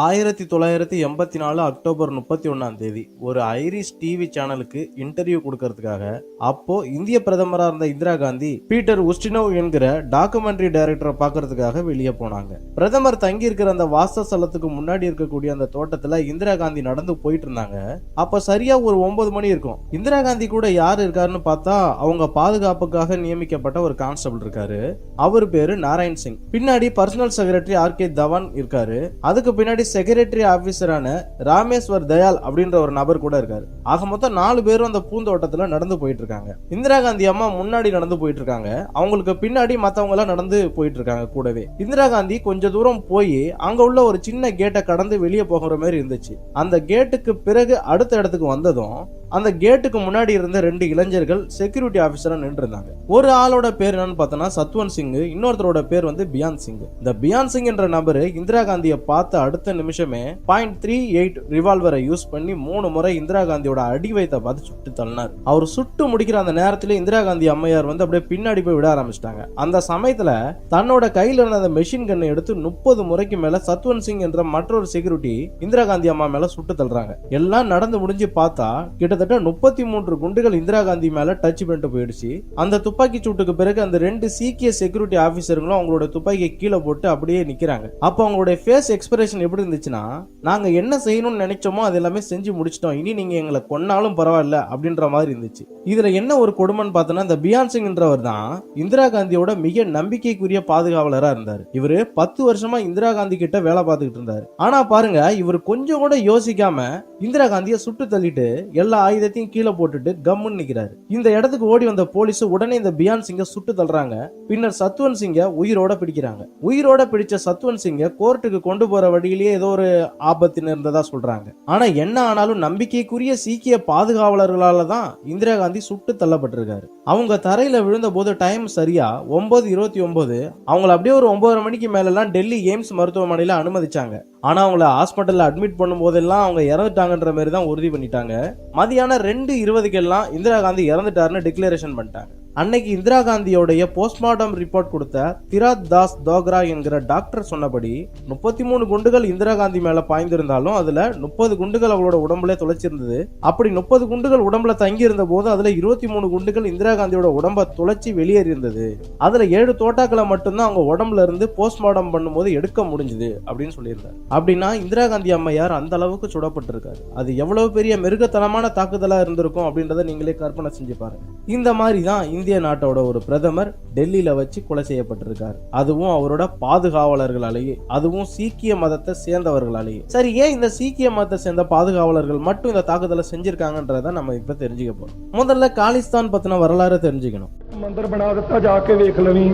1984 October 31 ஒரு Irish TV சேனலுக்கு interview கொடுக்கறதுக்காக அப்போ இந்திய பிரதமரா இருந்த இந்திரா காந்தி பீட்டர் உஸ்டினோவ் என்கிற டாக்குமெண்ட்ரி டைரக்டரை பார்க்கறதுக்காக வெளியே போனாங்க. பிரதமர் தங்கி இருக்கிற அந்த வாசஸ்தலத்துக்கு முன்னாடி இருக்கக்கூடிய அந்த தோட்டத்துல இந்திரா காந்தி நடந்து போயிட்டு இருந்தாங்க. அப்ப சரியா ஒரு 9 மணி இருக்கும். இந்திரா காந்தி கூட யார் இருக்காருன்னு பார்த்தா அவங்க பாதுகாப்புக்காக நியமிக்கப்பட்ட ஒரு கான்ஸ்டபிள் இருக்காரு. அவர் பேரு நாராயண் சிங். பின்னாடி பர்சனல் செக்ரட்டரி ஆர்.கே. தவான் இருக்காரு. அதுக்கு பின்னாடி செக்ரட்டரி ஆபீசரான ராமேஸ்வர் தயால் அப்படின்ற ஒரு நபர் கூட இருக்காரு. ஆக மொத்தம் 4 பேரும் அந்த பூந்தோட்டத்துல நடந்து போயிட்டு இருக்காங்க. இந்திரா காந்தி அம்மா முன்னாடி நடந்து போயிட்டு இருக்காங்க. அவங்களுக்கு பின்னாடி மத்தவங்க எல்லாம் நடந்து போயிட்டு இருக்காங்க கூடவே. இந்திரா காந்தி கொஞ்ச தூரம் போய் அங்க உள்ள ஒரு சின்ன கேட்டை கடந்து வெளியே போகிற மாதிரி இருந்துச்சு. அந்த கேட்டுக்கு பிறகு அடுத்த இடத்துக்கு வந்ததும் அந்த கேட்டுக்கு முன்னாடி இருந்த 2 இளைஞர்கள் செக்யூரிட்டி ஆபீசரா நின்று இருந்தாங்க. ஒரு ஆளோட பேர் என்னன்னு பார்த்தோம்னா சத்வந்த் சிங், இன்னொருத்தரோட பேர் பியான் சிங். இந்த பியான் சிங் என்ற நபர் இந்திரா காந்தியை பார்த்த அடுத்த நிமிஷமே .38 ரிவால்வரை யூஸ் பண்ணி 3 முறை இந்திரா காந்தியோட அடி வயித்தை பார்த்து சுட்டு தள்ளினார். அவர் சுட்டு முடிக்கிற அந்த நேரத்துல இந்திரா காந்தி அம்மையார் அப்படியே பின்னாடி போய் விட ஆரம்பிச்சிட்டாங்க. அந்த சமயத்துல தன்னோட கையில இருந்த அந்த மெஷின் கன்னை எடுத்து 30 முறைக்கு மேல சத்வந்த் சிங் என்ற மற்றொரு செக்யூரிட்டி இந்திரா காந்தி அம்மா மேல சுட்டு தள்ளுறாங்க. எல்லாம் நடந்து முடிஞ்சு பார்த்தா கிட்டத்தட்ட 33 குண்டுகள் இந்திரா காந்தி மேல டச் பண்ணிட்டு போயிடுச்சு. அந்த துப்பாக்கி சூட்டுக்கு பிறகு அந்த 2 சீக்கிய செக்யூரிட்டி ஆபீசர்களும் அவங்களோட துப்பாக்கியை கீழே போட்டு அப்படியே நிக்கிறாங்க. அப்ப அவங்களுடைய ஃபேஸ் எக்ஸ்பிரஷன் எப்படி இருந்துச்சுன்னா, நாங்க என்ன செய்யணும்னு நினைச்சோமோ அது எல்லாமே செஞ்சு முடிச்சிட்டோம், இனி நீங்க எங்களை கொன்னாலும் பரவாயில்ல அப்படின்ற மாதிரி இருந்துச்சு. இதுல என்ன ஒரு கொடுமைன்னு பார்த்தோன்னா, இந்த பியான் சிங் என்றவர் தான் இந்திரா காந்தியோட மிக நம்பிக்கைக்குரிய பாதுகாவலரா இருந்தார். இவரு 10 வருஷமா இந்திரா காந்தி கிட்ட வேலை பார்த்துக்கிட்டு இருந்தாரு. ஆனா பாருங்க, இவர் கொஞ்சம் கூட யோசிக்காம இந்திரா காந்தியை சுட்டு தள்ளிட்டு எல்லா ஆயுதத்தையும் கீழே போட்டுட்டு கம்முன்னு நிக்கிறாரு. இந்த இடத்துக்கு ஓடி வந்த போலீஸ் உடனே இந்த பியான் சிங்க சுட்டு தள்ளுறாங்க. பின்னர் சத்வந்த் சிங்க உயிரோட பிடிக்கிறாங்க. உயிரோட பிடிச்ச சத்வந்த் சிங்க கோர்ட்டுக்கு கொண்டு போற வழியிலேயே ஏதோ ஒரு ஆபத்து இருந்ததா சொல்றாங்க. ஆனா என்ன ஆனாலும் நம்பிக்கைக்குரிய சீக்கிய பாதுகாவலர்களால தான் இந்திரா காந்தி சுட்டு தள்ளப்பட்டிருக்காரு. அவங்க தரையில விழுந்த போது டைம் சரியா 9:29. அவங்களை அப்படியே ஒரு 9:30 மணிக்கு மேலாம் டெல்லி எய்ம்ஸ் மருத்துவமனையில அனுமதிச்சாங்க. ஆனா அவங்கள ஹாஸ்பிட்டல்ல அட்மிட் பண்ணும் போதெல்லாம் அவங்க இறந்துட்டாங்கன்ற மாதிரி தான் உறுதி பண்ணிட்டாங்க. மதியானம் 2:20 இந்திரா காந்தி இறந்துட்டாருன்னு டிக்ளரேஷன் பண்ணிட்டாங்க. அன்னைக்கு இந்திரா காந்தியோடைய போஸ்ட்மார்டம் ரிப்போர்ட் கொடுத்த திராத் தாஸ் தோக்ரா என்கிற டாக்டர் சொன்னபடி 33 குண்டுகள் இந்திரா காந்தி மேல பாய்ந்திருந்தாலும் அதுல 30 குண்டுகள் அவளோட உடம்புல துளைச்சிருந்தது. அப்படி 30 குண்டுகள் உடம்புல தங்கி இருந்த போது அதுல 23 குண்டுகள் இந்திரா காந்தியோட உடம்ப துளைச்சி வெளியேறி இருந்தது. அதுல 7 தோட்டாக்களை மட்டும்தான் அவங்க உடம்புல இருந்து போஸ்ட்மார்டம் பண்ணும்போது எடுக்க முடிஞ்சது அப்படின்னு சொல்லியிருந்தார். அப்படின்னா இந்திரா காந்தி அம்மையார் அந்த அளவுக்கு சுடப்பட்டிருக்காரு. அது எவ்வளவு பெரிய மிருகத்தனமான தாக்குதலா இருந்திருக்கும் அப்படின்றத நீங்களே கற்பனை செஞ்சு பாருங்க. இந்த மாதிரி தான் இந்திய நாட்டோட ஒரு பிரதமர் டெல்லியில வச்சு கொலை செய்யப்பட்டிருக்காரு. அதுவும் அவரோட பாதுகாவலர்களாலேயே, அதுவும் சீக்கிய மதத்தை சேர்ந்தவர்களாலேயே. சரி, ஏன் இந்த சீக்கிய மதத்தை சேர்ந்த பாதுகாவலர்கள் மட்டும் இந்த தாக்குதலை செஞ்சிருக்காங்கன்றத நம்ம இப்ப தெரிஞ்சுக்க போறோம். முதல்ல காலிஸ்தான் பத்தின வரலாறு தெரிஞ்சுக்கணும். मंदिर बना दिता, जाके वेख लवी।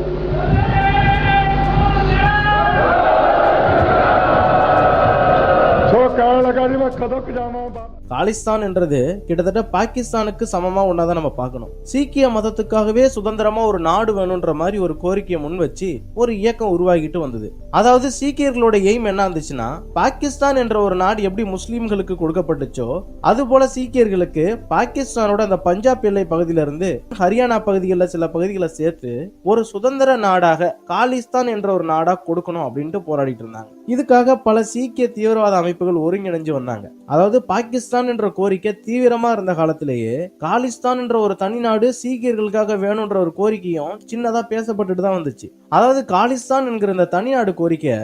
सो कहने लगा जी मैं कदों जावां। காலிஸ்தான் என்றது கிட்டத்தட்ட பாகிஸ்தானுக்கு சமமா ஒன்னாதான் நம்ம பார்க்கணும். சீக்கிய மதத்துக்காகவே சுதந்திரமா ஒரு நாடு வேணும்ன்ற மாதிரி ஒரு கோரிக்கையை முன் வச்சு ஒரு இயக்கம் உருவாகிட்டு வந்தது. அதாவது சீக்கியர்களோட எய்ம் என்ன இருந்துச்சுன்னா, பாகிஸ்தான் என்ற ஒரு நாடு எப்படி முஸ்லிம்களுக்கு கொடுக்கப்பட்டுச்சோ அது போல சீக்கியர்களுக்கு பாகிஸ்தானோட அந்த பஞ்சாப் எல்லை பகுதியில இருந்து ஹரியானா பகுதிகளில் சில பகுதிகளை சேர்த்து ஒரு சுதந்திர நாடாக காலிஸ்தான் என்ற ஒரு நாடா கொடுக்கணும் அப்படின்ட்டு போராடிட்டு இருந்தாங்க. இதுக்காக பல சீக்கிய தீவிரவாத அமைப்புகள் ஒருங்கிணைஞ்சு வந்தாங்க. அதாவது பாகிஸ்தான் என்ற கோரிக்கை தீவிரமா இருந்த காலத்திலேயே காலிஸ்தான் என்ற ஒரு தனி நாடு சீக்கியர்களுக்காக வேணும்ன்ற ஒரு கோரிக்கையும் சின்னதா பேசப்பட்டுட்டு தான் வந்துச்சு. அதாவது காலிஸ்தான் என்கிற இந்த தனிநாடு கோரிக்கை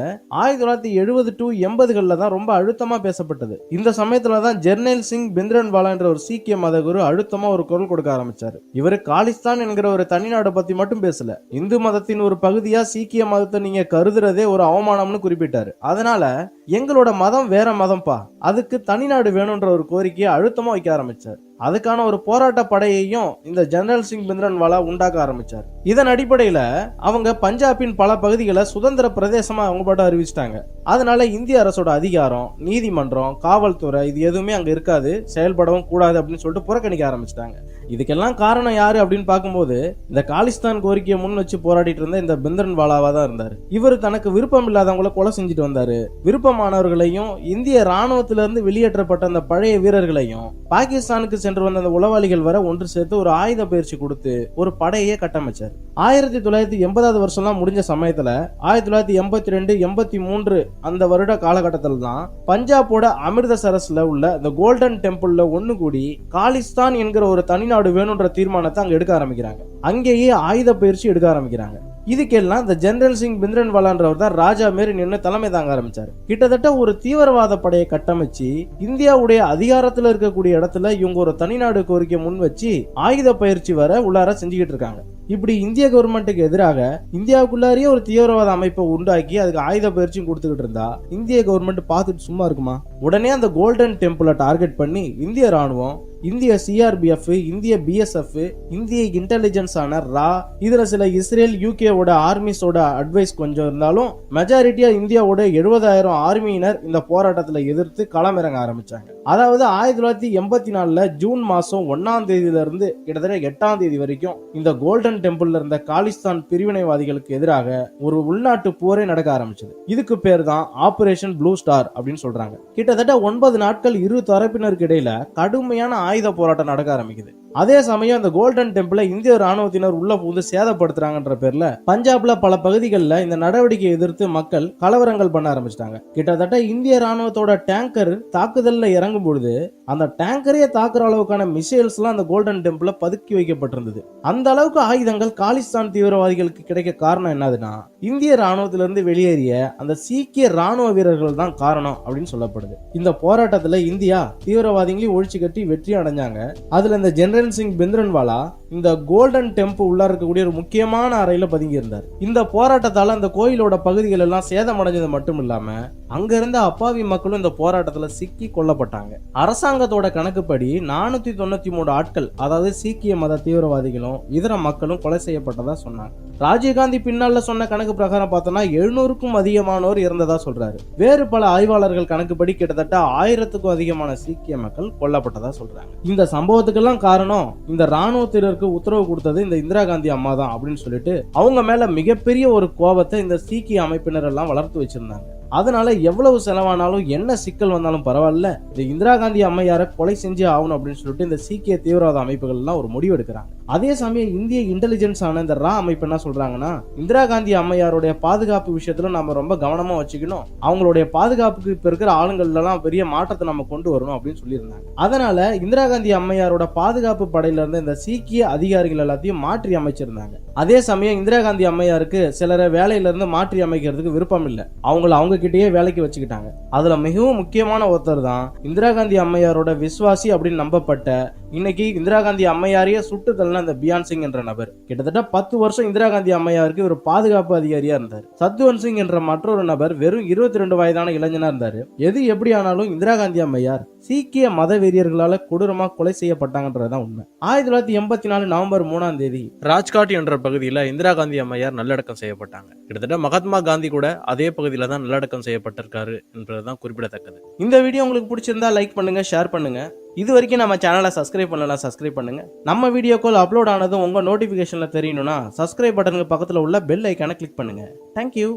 1970 to 80 தான் ரொம்ப அழுத்தமா பேசப்பட்டது. இந்த சமயத்துல தான் ஜெர்னல் சிங் பிந்திரன்வாலா என்ற ஒரு சீக்கிய மத குரு அழுத்தமா ஒரு குரல் கொடுக்க ஆரம்பிச்சாரு. இவரு காலிஸ்தான் என்கிற ஒரு தனிநாடு பத்தி மட்டும் பேசல, இந்து மதத்தின் ஒரு பகுதியா சீக்கிய மதத்தை நீங்க கருதுறதே ஒரு அவமானம்னு குறிப்பிட்டாரு. அதனால எங்களோட மதம் வேற மதம்பா, அதுக்கு தனிநாடு வேணும்ன்ற ஒரு கோரிக்கையை அழுத்தமா வைக்க ஆரம்பிச்சார். அதுக்கான ஒரு போராட்ட படையையும் இந்த ஜெனரல் சிங் பிந்திரன்வாலா உண்டாக்க ஆரம்பிச்சார். இதன் அடிப்படையில அவங்க பஞ்சாபின் பல பகுதிகளை சுதந்திர பிரதேசமா அவங்க பாட்டு அறிவிச்சிட்டாங்க. அதனால இந்திய அரசோட அதிகாரம், நீதிமன்றம், காவல்துறை இது எதுவுமே அங்க இருக்காது, செயல்படவும் கூடாது அப்படின்னு சொல்லிட்டு புறக்கணிக்க ஆரம்பிச்சிட்டாங்க. இதுக்கெல்லாம் காரணம் யாரு அப்படின்னு பார்க்கும்போது இந்த காலிஸ்தான் கோரிக்கையை முன் வச்சு போராடிட்டு இருந்த இந்த பிந்திரன்வாலாவா தான் இருந்தாரு. இவர் தனக்கு விருப்பம் இல்லாதவங்களை கொலை செஞ்சுட்டு வந்தாரு. விருப்பமானவர்களையும் இந்திய ராணுவத்திலிருந்து வெளியேற்றப்பட்ட அந்த பழைய வீரர்களையும் பாகிஸ்தானுக்கு சென்று வந்த அந்த உளவாளிகள் வர ஒன்று சேர்த்து ஒரு ஆயுத பயிற்சி கொடுத்து ஒரு படையே கட்டமைச்சார். 1980 வருஷம்லாம் முடிஞ்ச சமயத்துல 1982, 83 அந்த வருட காலகட்டத்தில் தான் பஞ்சாபோட அமிர்தசரஸ்ல உள்ள இந்த கோல்டன் டெம்பிள்ல ஒண்ணு கூடி காலிஸ்தான் என்கிற ஒரு தனிநாடு வேணும்ன்ற தீர்மானத்தை அங்க எடுக்க ஆரம்பிக்கிறாங்க. அங்கேயே ஆயுத பயிற்சி எடுக்க ஆரம்பிக்கிறாங்க. இதுக்கெல்லாம் இந்த ஜெனரல் சிங் பிந்திரன்வாலான்றவர் தான் ராஜா மாரி நின்று தலைமை தாங்க ஆரம்பிச்சாரு. கிட்டத்தட்ட ஒரு தீவிரவாத படையை கட்டமைச்சு இந்தியாவுடைய அதிகாரத்துல இருக்கக்கூடிய இடத்துல இவங்க ஒரு தனிநாடு கோரிக்கை முன் வச்சு ஆயுத பயிற்சி வர உள்ளார செஞ்சுக்கிட்டு இருக்காங்க. இப்படி இந்திய கவர்மெண்ட்டுக்கு எதிராக இந்தியாவுக்குள்ளாரியே ஒரு தீவிரவாத அமைப்பை உண்டாக்கி அதுக்கு ஆயுத பயிற்சியும் கொடுத்துக்கிட்டு இருந்தா இந்திய கவர்மெண்ட் பார்த்துட்டு சும்மா இருக்குமா? உடனே அந்த கோல்டன் டெம்பிளை டார்கெட் பண்ணி இந்திய ராணுவம், இந்திய சிஆர்பிஎஃப், இந்திய பிஎஸ்எஃப், இந்திய இன்டெலிஜென்ஸ் ஆன ரா, இதுல சில இஸ்ரேல் யூகேவோட ஆர்மிஸோட அட்வைஸ் கொஞ்சம் இருந்தாலும் மெஜாரிட்டியா இந்தியாவோட 70,000 ஆர்மியினர் இந்த போராட்டத்துல எதிர்த்து களமிறங்க ஆரம்பிச்சாங்க. அதாவது 1984 ஜூன் மாசம் 1ஆம் தேதியில இருந்து கிட்டத்தட்ட 8ஆம் தேதி வரைக்கும் இந்த கோல்டன் டெம்பிள்ல இருந்த காலிஸ்தான் பிரிவினைவாதிகளுக்கு எதிராக ஒரு உள்நாட்டு போரே நடக்க ஆரம்பிச்சது. இதுக்கு பேர் தான் ஆபரேஷன் ப்ளூ ஸ்டார் அப்படின்னு சொல்றாங்க. கிட்டத்தட்ட 9 நாட்கள் இரு தரப்பினருக்கு இடையில கடுமையான ஆயுத போராட்டம் நடக்க ஆரம்பிக்குது. அதே சமயம் அந்த கோல்டன் டெம்பிளை இந்திய ராணுவத்தினர் உள்ள புகுந்து சேதப்படுத்துறாங்கன்ற பேர்ல பஞ்சாப்ல பல பகுதிகளில் இந்த நடவடிக்கையை எதிர்த்து மக்கள் கலவரங்கள் பண்ண ஆரம்பிச்சிட்டாங்க. கிட்டத்தட்ட இந்திய ராணுவத்தோட டேங்கர் தாக்குதல்ல இறங்கும் பொழுது அந்த டேங்கரையே தாக்குற அளவுக்கான மிசைல்ஸ் எல்லாம் அந்த கோல்டன் டெம்பிள பதுக்கி வைக்கப்பட்டிருந்தது. அந்த அளவுக்கு ஆயுதங்கள் காலிஸ்தான் தீவிரவாதிகளுக்கு கிடைக்க காரணம் என்னதுன்னா இந்திய ராணுவத்திலிருந்து வெளியேறிய அந்த சீக்கிய ராணுவ வீரர்கள் தான் காரணம் அப்படின்னு சொல்லப்படுது. இந்த போராட்டத்துல இந்தியா தீவிரவாதிகளையும் ஒழிச்சு கட்டி வெற்றி அடைஞ்சாங்க. அதுல இந்த ஜெனரல் சிங் பிந்திரன்வாலா இந்த கோல்டன் டெம்பிள் உள்ள இருக்கக்கூடிய ஒரு முக்கியமான அறையில பதுங்கி இருந்தார். இந்த போராட்டத்தால அந்த கோயிலோட பகுதிகள் எல்லாம் சேதமடைஞ்சது மட்டும் இல்லாம அங்க இருந்த அப்பாவி மக்களும் இந்த போராட்டத்துல சிக்கி கொல்லப்பட்டாங்க. அரசாங்கத்தோட கணக்குப்படி 493 ஆட்கள், அதாவது சீக்கிய மத தீவிரவாதிகளும் இதர மக்களும் கொலை செய்யப்பட்டதா சொன்னாங்க. ராஜீவ்காந்தி பின்னால சொன்ன கணக்கு பிரகாரம் பார்த்தோம்னா 700க்கும் அதிகமானோர் இறந்ததா சொல்றாரு. வேறு பல ஆய்வாளர்கள் கணக்குப்படி கிட்டத்தட்ட 1000க்கும் அதிகமான சீக்கிய மக்கள் கொல்லப்பட்டதா சொல்றாங்க. இந்த சம்பவத்துக்கெல்லாம் காரணம் இந்த ராணுவத்தினருக்கு உத்தரவு கொடுத்தது இந்த இந்திரா காந்தி அம்மா தான் அப்படின்னு சொல்லிட்டு அவங்க மேல மிகப்பெரிய ஒரு கோபத்தை இந்த சீக்கிய அமைப்பினர் எல்லாம் வளர்த்து வச்சிருந்தாங்க. அதனால எவ்வளவு செலவானாலும் என்ன சிக்கல் வந்தாலும் பரவாயில்ல, இந்த இந்திரா காந்தி அம்மையாரை கொலை செஞ்சு ஆகணும் அப்படின்னு சொல்லிட்டு இந்த சீக்கிய தீவிரவாத அமைப்புகள் எல்லாம் ஒரு முடிவு எடுக்கிறாங்க. அதே சமயம் இந்திய இன்டெலிஜென்ஸ் ஆன இந்த ரா அமைப்பு என்ன சொல்றாங்கன்னா இந்திரா காந்தி அம்மையாருடைய பாதுகாப்பு விஷயத்துல நம்ம ரொம்ப கவனமா வச்சுக்கணும், அவங்களுடைய பாதுகாப்புக்கு இப்ப இருக்கிற ஆளுங்கள்ல எல்லாம் பெரிய மாற்றத்தை நம்ம கொண்டு வரணும் அப்படின்னு சொல்லியிருந்தாங்க. அதனால இந்திரா காந்தி அம்மையாரோட பாதுகாப்பு படையில இருந்த இந்த சீக்கிய அதிகாரிகள் எல்லாத்தையும் மாற்றி அமைச்சிருந்தாங்க. அதே சமயம் இந்திரா காந்தி அம்மையாருக்கு சிலரை வேலையில இருந்து மாற்றி அமைக்கிறதுக்கு விருப்பம் இல்லை, அவங்க கிட்டேயே வேலைக்கு வச்சுக்கிட்டாங்க. அதுல மிகவும் முக்கியமான ஒருத்தர் தான் இந்திரா காந்தி அம்மையாரோட விசுவாசி அப்படின்னு நம்பப்பட்ட, இன்னைக்கு இந்திரா காந்தி அம்மையாரையே சுட்டு தள்ளின அந்த பியான் சிங் என்ற நபர். கிட்டத்தட்ட 10 வருஷம் இந்திரா காந்தி அம்மையாருக்கு ஒரு பாதுகாப்பு அதிகாரியா இருந்தார். சத்வந்த் சிங் என்ற மற்றொரு நபர் வெறும் 22 வயதான இளைஞனா இருந்தாரு. எது எப்படி ஆனாலும் இந்திரா காந்தி அம்மையார் சீக்கிய மத வெறியர்களால கொடூரமா கொலை செய்யப்பட்டாங்கன்றதுதான் உண்மை. 1984 நவம்பர் 3ஆம் தேதி ராஜ்காட் என்ற பகுதியில இந்திரா காந்தி அம்மையார் நல்லடக்கம் செய்யப்பட்டாங்க. கிட்டத்தட்ட மகாத்மா காந்தி கூட அதே பகுதியில தான் நல்லடக்கம் செய்யப்பட்டிருக்காரு என்பதுதான் குறிப்பிடத்தக்கது. இந்த வீடியோ உங்களுக்கு பிடிச்சிருந்தா லைக் பண்ணுங்க, ஷேர் பண்ணுங்க. இது வரைக்கும் நம்ம சேனலை சப்ஸ்கிரைப் பண்ணலாம், சப்ஸ்கிரைப் பண்ணுங்க. நம்ம வீடியோக்கள் அப்லோட் ஆனதும் உங்க நோட்டிபிகேஷன்ல தெரியணும்னா சப்ஸ்கிரைப் பட்டனுக்கு பக்கத்துல உள்ள பெல் ஐக்கானை கிளிக் பண்ணுங்க. தேங்க்யூ.